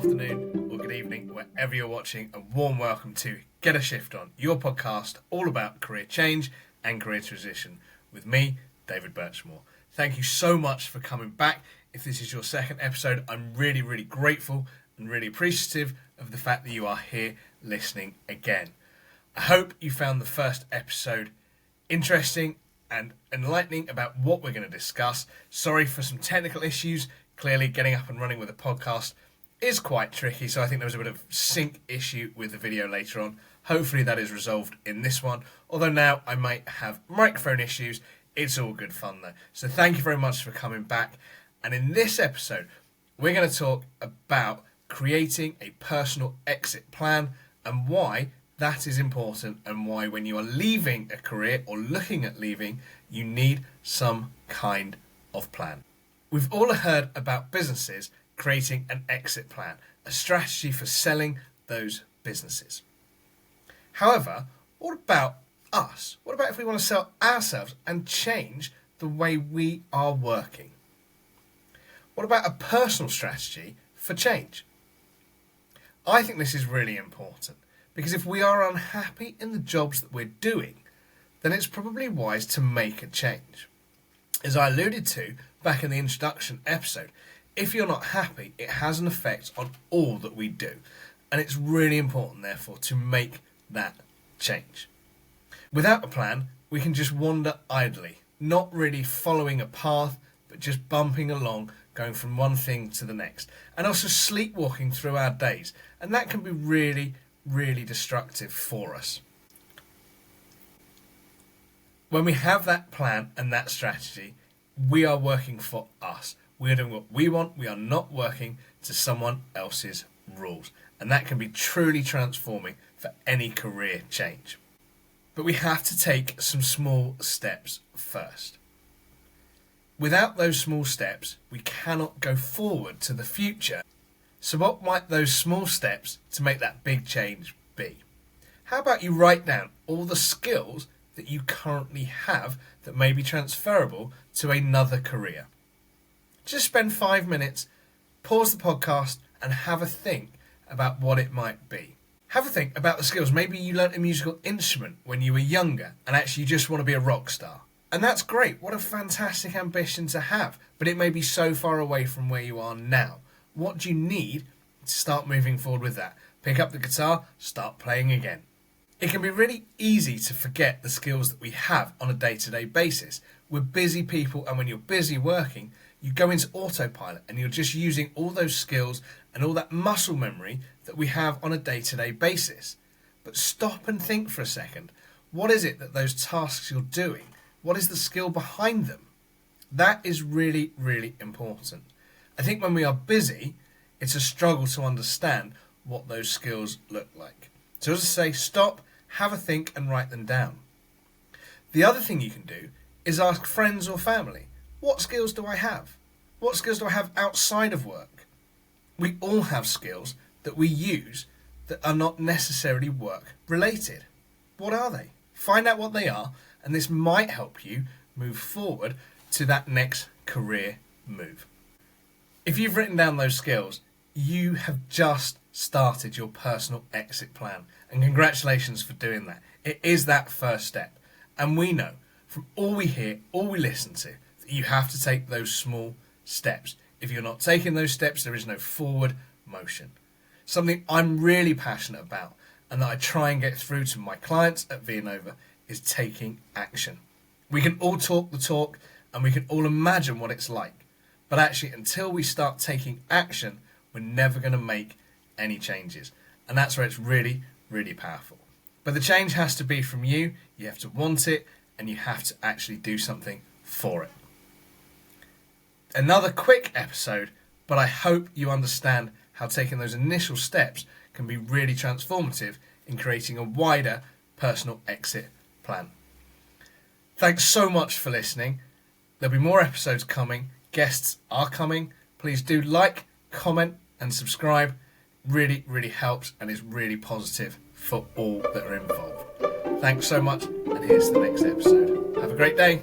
afternoon, or good evening, wherever you're watching. A warm welcome to Get a Shift On, your podcast all about career change and career transition with me, David Birchmore. Thank you so much for coming back. If this is your second episode, I'm really, really grateful and really appreciative of the fact that you are here listening again. I hope you found the first episode interesting and enlightening about what we're going to discuss. Sorry for some technical issues. Clearly, getting up and running with a podcast is quite tricky, so I think there was a bit of sync issue with the video later on. Hopefully that is resolved in this one, although now I might have microphone issues. It's all good fun though. So thank you very much for coming back. And in this episode, we're going to talk about creating a personal exit plan and why that is important, and why when you are leaving a career or looking at leaving, you need some kind of plan. We've all heard about businesses creating an exit plan, a strategy for selling those businesses. However, what about us? What about if we want to sell ourselves and change the way we are working? What about a personal strategy for change? I think this is really important, because if we are unhappy in the jobs that we're doing, then it's probably wise to make a change. As I alluded to back in the introduction episode, if you're not happy, it has an effect on all that we do. And it's really important, therefore, to make that change. Without a plan, we can just wander idly, not really following a path, but just bumping along, going from one thing to the next. And also sleepwalking through our days. And that can be really, really destructive for us. When we have that plan and that strategy, we are working for us. We are doing what we want. We are not working to someone else's rules. And that can be truly transforming for any career change. But we have to take some small steps first. Without those small steps, we cannot go forward to the future. So what might those small steps to make that big change be? How about you write down all the skills that you currently have that may be transferable to another career? Just spend 5 minutes, pause the podcast and have a think about what it might be. Have a think about the skills. Maybe you learnt a musical instrument when you were younger and actually you just want to be a rock star. And that's great. What a fantastic ambition to have. But it may be so far away from where you are now. What do you need to start moving forward with that? Pick up the guitar, start playing again. It can be really easy to forget the skills that we have on a day-to-day basis. We're busy people, and when you're busy working, you go into autopilot and you're just using all those skills and all that muscle memory that we have on a day-to-day basis. But stop and think for a second. What is it that those tasks you're doing? What is the skill behind them? That is really, really important. I think when we are busy, it's a struggle to understand what those skills look like. So as I say, stop, have a think and write them down. The other thing you can do is ask friends or family, what skills do I have? What skills do I have outside of work? We all have skills that we use that are not necessarily work related. What are they? Find out what they are, and this might help you move forward to that next career move. If you've written down those skills, you have just started your personal exit plan. And congratulations for doing that. It is that first step. And we know from all we hear, all we listen to, that you have to take those small steps. If you're not taking those steps, there is no forward motion. Something I'm really passionate about and that I try and get through to my clients at Villanova is taking action. We can all talk the talk and we can all imagine what it's like. But actually, until we start taking action, we're never going to make any changes. And that's where it's really, really powerful. But the change has to be from you. You have to want it, and you have to actually do something for it. Another quick episode, but I hope you understand how taking those initial steps can be really transformative in creating a wider personal exit plan. Thanks so much for listening. There'll be more episodes coming. Guests are coming. Please do like, comment and subscribe. Really, really helps and is really positive for all that are involved. Thanks so much, and here's the next episode. Have a great day.